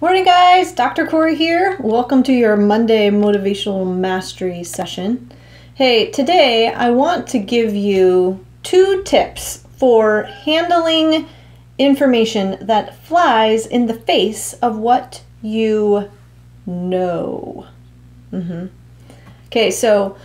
Morning guys, Dr. Corey here. Welcome to your Monday Motivational Mastery session. Hey, today I want to give you 2 tips for handling information that flies in the face of what you know. Okay, so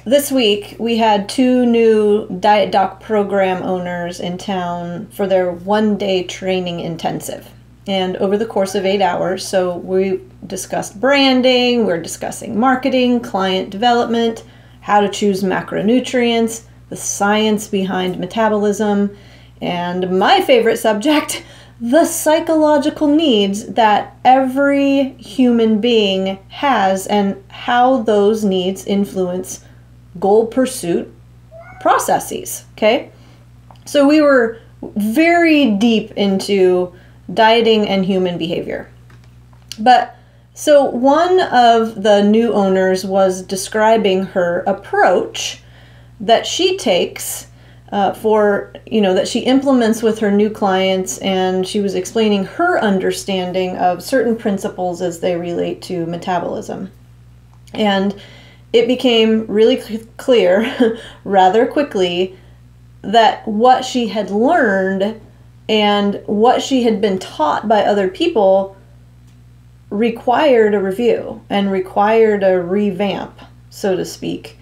this week we had 2 new Diet Doc program owners in town for their 1-day training intensive. And over the course of 8 hours, so we discussed branding, we're discussing marketing, client development, how to choose macronutrients, the science behind metabolism, and my favorite subject, the psychological needs that every human being has and how those needs influence goal pursuit processes, okay? So we were very deep into dieting and human behavior. But so one of the new owners was describing her approach that she takes that she implements with her new clients, and she was explaining her understanding of certain principles as they relate to metabolism. And it became really clear rather quickly that what she had learned and what she had been taught by other people required a review and required a revamp, so to speak.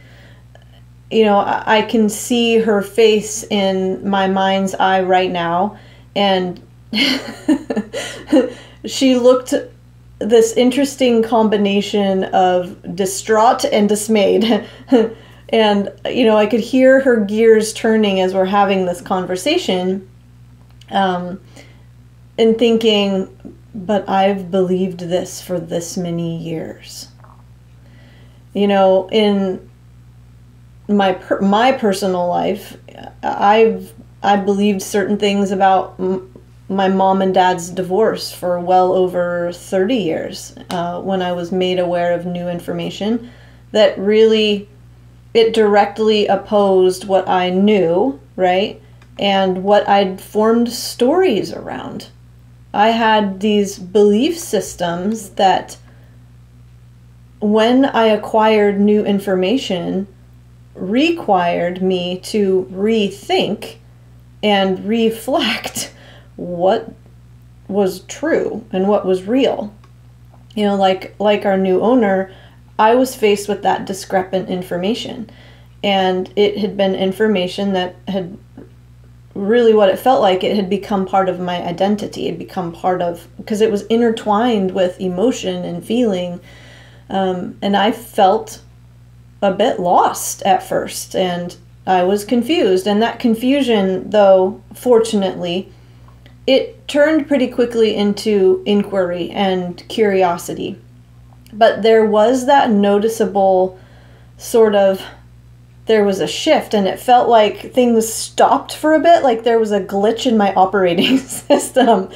You know, I can see her face in my mind's eye right now, and she looked this interesting combination of distraught and dismayed. And, you know, I could hear her gears turning as we're having this conversation. And thinking, but I've believed this for this many years. You know, in my personal life, I believed certain things about my mom and dad's divorce for well over 30 years when I was made aware of new information that really, it directly opposed what I knew, right? And what I'd formed stories around. I had these belief systems that when I acquired new information required me to rethink and reflect what was true and what was real. You know, like our new owner, I was faced with that discrepant information. And it had been information that had really, what it felt like, it had become part of my identity. It had become part of, because it was intertwined with emotion and feeling. And I felt a bit lost at first, and I was confused. And that confusion, though, fortunately, it turned pretty quickly into inquiry and curiosity. But there was that noticeable there was a shift, and it felt like things stopped for a bit, like there was a glitch in my operating system.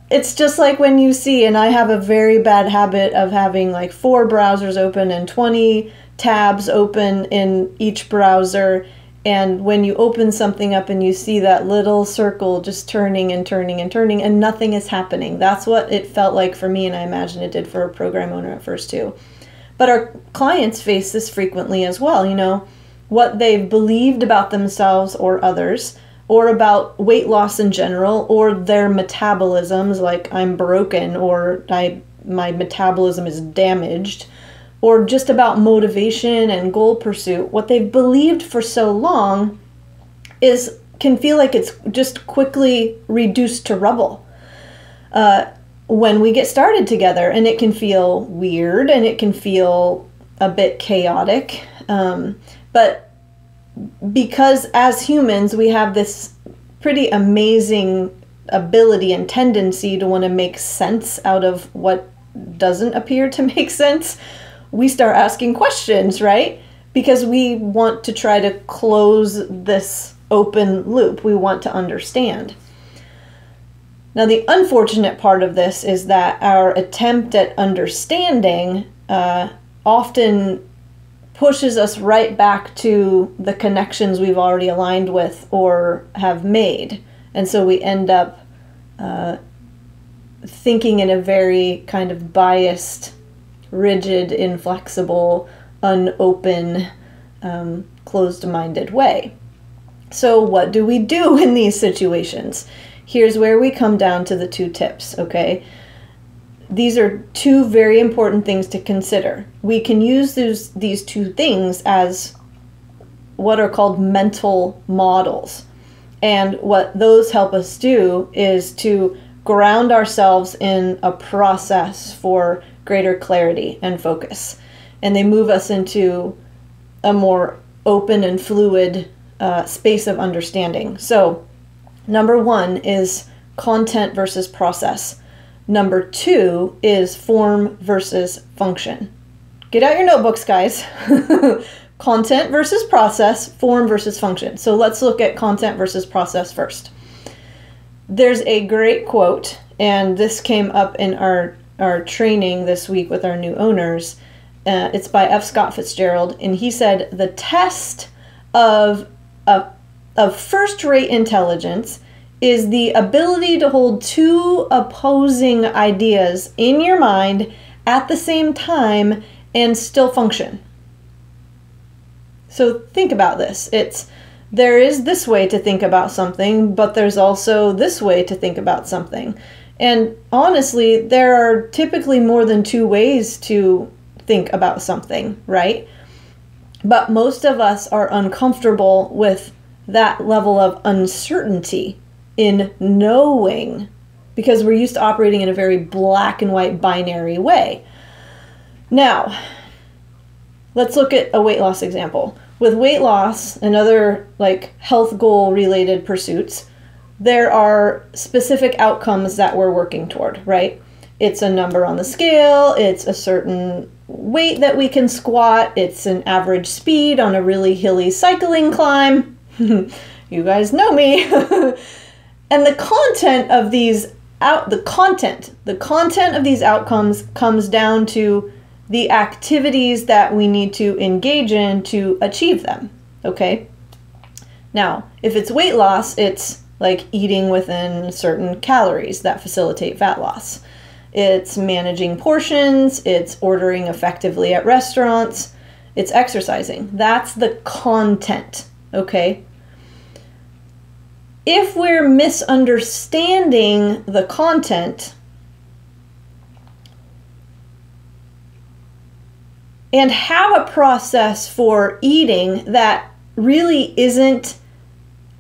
It's just like when you see, and I have a very bad habit of having like 4 browsers open and 20 tabs open in each browser, and when you open something up and you see that little circle just turning and turning and turning and nothing is happening. That's what it felt like for me, and I imagine it did for a program owner at first too. But our clients face this frequently as well, you know, what they've believed about themselves or others, or about weight loss in general, or their metabolisms, like I'm broken, or my metabolism is damaged, or just about motivation and goal pursuit. What they've believed for so long can feel like it's just quickly reduced to rubble. When we get started together, and it can feel weird and it can feel a bit chaotic, but because as humans we have this pretty amazing ability and tendency to want to make sense out of what doesn't appear to make sense, we start asking questions, right? Because we want to try to close this open loop. We want to understand. Now, the unfortunate part of this is that our attempt at understanding often pushes us right back to the connections we've already aligned with or have made. And so we end up thinking in a very kind of biased, rigid, inflexible, unopen, closed-minded way. So what do we do in these situations? Here's where we come down to the 2 tips, okay? These are 2 very important things to consider. We can use these 2 things as what are called mental models. And what those help us do is to ground ourselves in a process for greater clarity and focus. And they move us into a more open and fluid space of understanding. So, number 1 is content versus process. Number 2 is form versus function. Get out your notebooks, guys. Content versus process, form versus function. So let's look at content versus process first. There's a great quote, and this came up in our training this week with our new owners. It's by F. Scott Fitzgerald, and he said, the test of first-rate intelligence is the ability to hold 2 opposing ideas in your mind at the same time and still function. So think about this. There is this way to think about something, but there's also this way to think about something. And honestly, there are typically more than 2 ways to think about something, right? But most of us are uncomfortable with that level of uncertainty in knowing, because we're used to operating in a very black and white binary way. Now, let's look at a weight loss example. With weight loss and other like health goal related pursuits, there are specific outcomes that we're working toward, right? It's a number on the scale, it's a certain weight that we can squat, it's an average speed on a really hilly cycling climb. You guys know me. And the content of these outcomes comes down to the activities that we need to engage in to achieve them, okay? Now, if it's weight loss, it's like eating within certain calories that facilitate fat loss. It's managing portions, it's ordering effectively at restaurants, it's exercising. That's the content, okay? If we're misunderstanding the content and have a process for eating that really isn't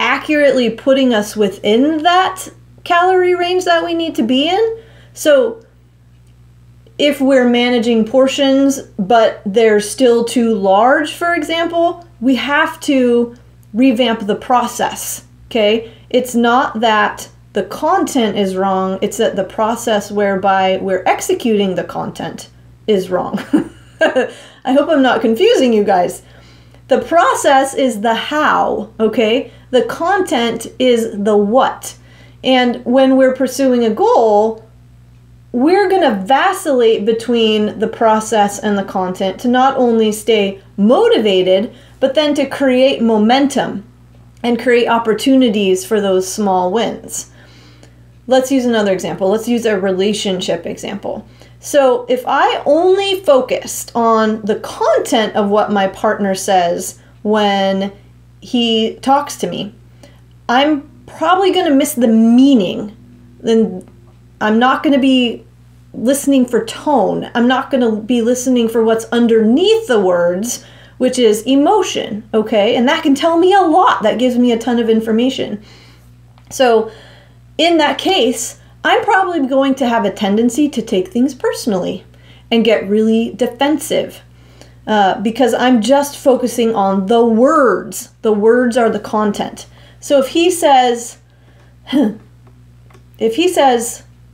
accurately putting us within that calorie range that we need to be in. So if we're managing portions, but they're still too large, for example, we have to revamp the process, okay? It's not that the content is wrong, it's that the process whereby we're executing the content is wrong. I hope I'm not confusing you guys. The process is the how, okay? The content is the what. And when we're pursuing a goal, we're going to vacillate between the process and the content to not only stay motivated, but then to create momentum and create opportunities for those small wins. Let's use another example. Let's use a relationship example. So if I only focused on the content of what my partner says when he talks to me, I'm probably going to miss the meaning. Then I'm not going to be listening for tone. I'm not going to be listening for what's underneath the words, which is emotion, okay? And that can tell me a lot. That gives me a ton of information. So in that case, I'm probably going to have a tendency to take things personally and get really defensive because I'm just focusing on the words. The words are the content. So if he says,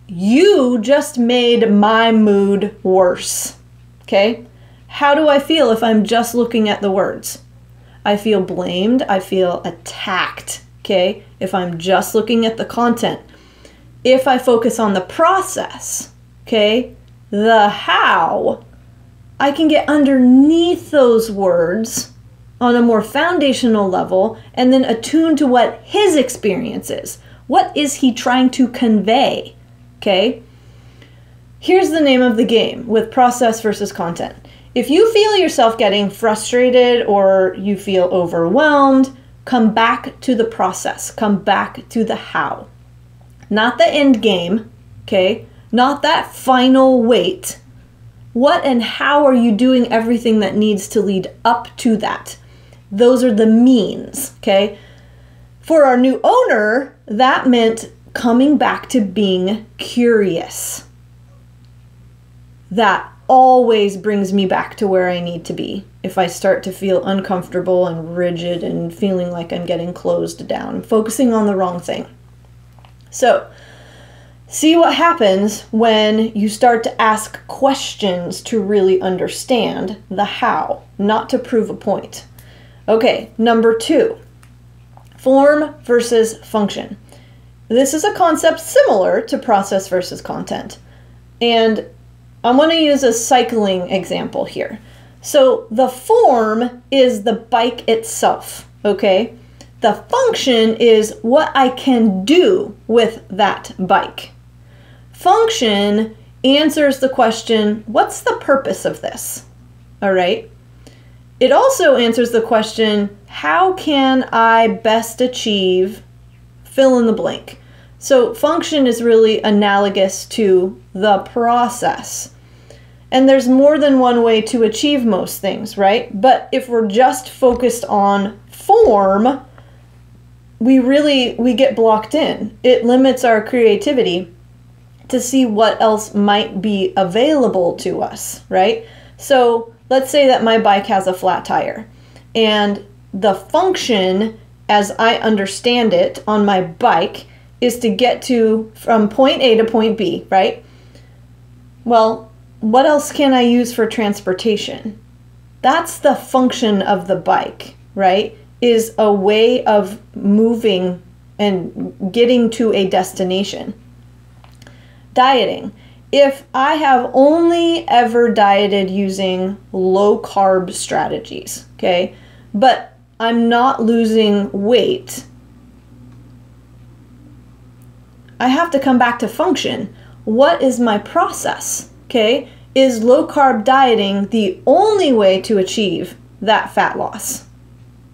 you just made my mood worse, okay? How do I feel if I'm just looking at the words? I feel blamed. I feel attacked, okay? If I'm just looking at the content. If I focus on the process, okay, the how, I can get underneath those words on a more foundational level and then attune to what his experience is. What is he trying to convey, okay? here's the name of the game with process versus content. If you feel yourself getting frustrated or you feel overwhelmed, come back to the process. Come back to the how. Not the end game, okay? Not that final wait. What and how are you doing everything that needs to lead up to that? Those are the means, okay? For our new owner, that meant coming back to being curious. That always brings me back to where I need to be if I start to feel uncomfortable and rigid and feeling like I'm getting closed down, focusing on the wrong thing. So, see what happens when you start to ask questions to really understand the how, not to prove a point. Okay, number 2, form versus function. This is a concept similar to process versus content. And I'm going to use a cycling example here. So the form is the bike itself, okay? The function is what I can do with that bike. Function answers the question, what's the purpose of this? All right. It also answers the question, how can I best achieve fill in the blank? So function is really analogous to the process. And there's more than one way to achieve most things, right? But if we're just focused on form, we get blocked in. It limits our creativity to see what else might be available to us, right? So let's say that my bike has a flat tire, and the function, as I understand it on my bike, is to get from point A to point B, right? Well, what else can I use for transportation? That's the function of the bike, right? Is a way of moving and getting to a destination. Dieting. If I have only ever dieted using low carb strategies, okay, but I'm not losing weight, I have to come back to function. What is my process? Okay, is low carb dieting the only way to achieve that fat loss?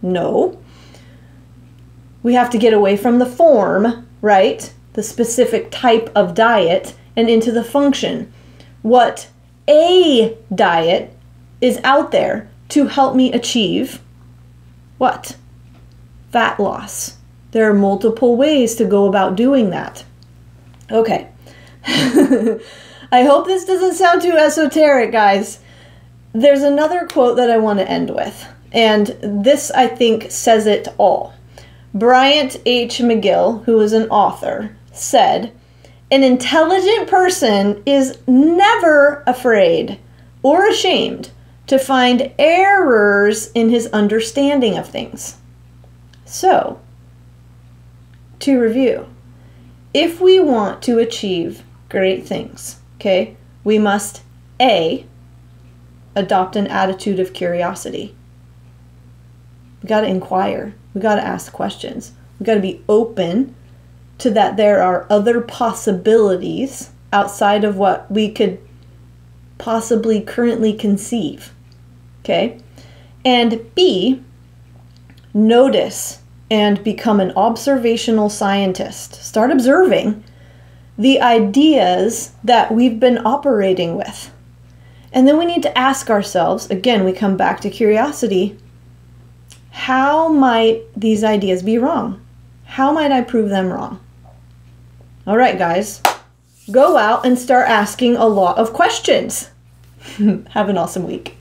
No. We have to get away from the form, right? The specific type of diet, and into the function. What a diet is out there to help me achieve what? Fat loss. There are multiple ways to go about doing that. Okay. I hope this doesn't sound too esoteric, guys. There's another quote that I want to end with, and this, I think, says it all. Bryant H. McGill, who is an author, said, "An intelligent person is never afraid or ashamed to find errors in his understanding of things." So, to review, if we want to achieve great things, okay, we must A, adopt an attitude of curiosity. We got to inquire. We got to ask questions. We got to be open to that there are other possibilities outside of what we could possibly currently conceive. Okay? And B, notice and become an observational scientist. Start observing the ideas that we've been operating with. And then we need to ask ourselves, again, we come back to curiosity, how might these ideas be wrong? How might I prove them wrong? All right, guys, go out and start asking a lot of questions. Have an awesome week.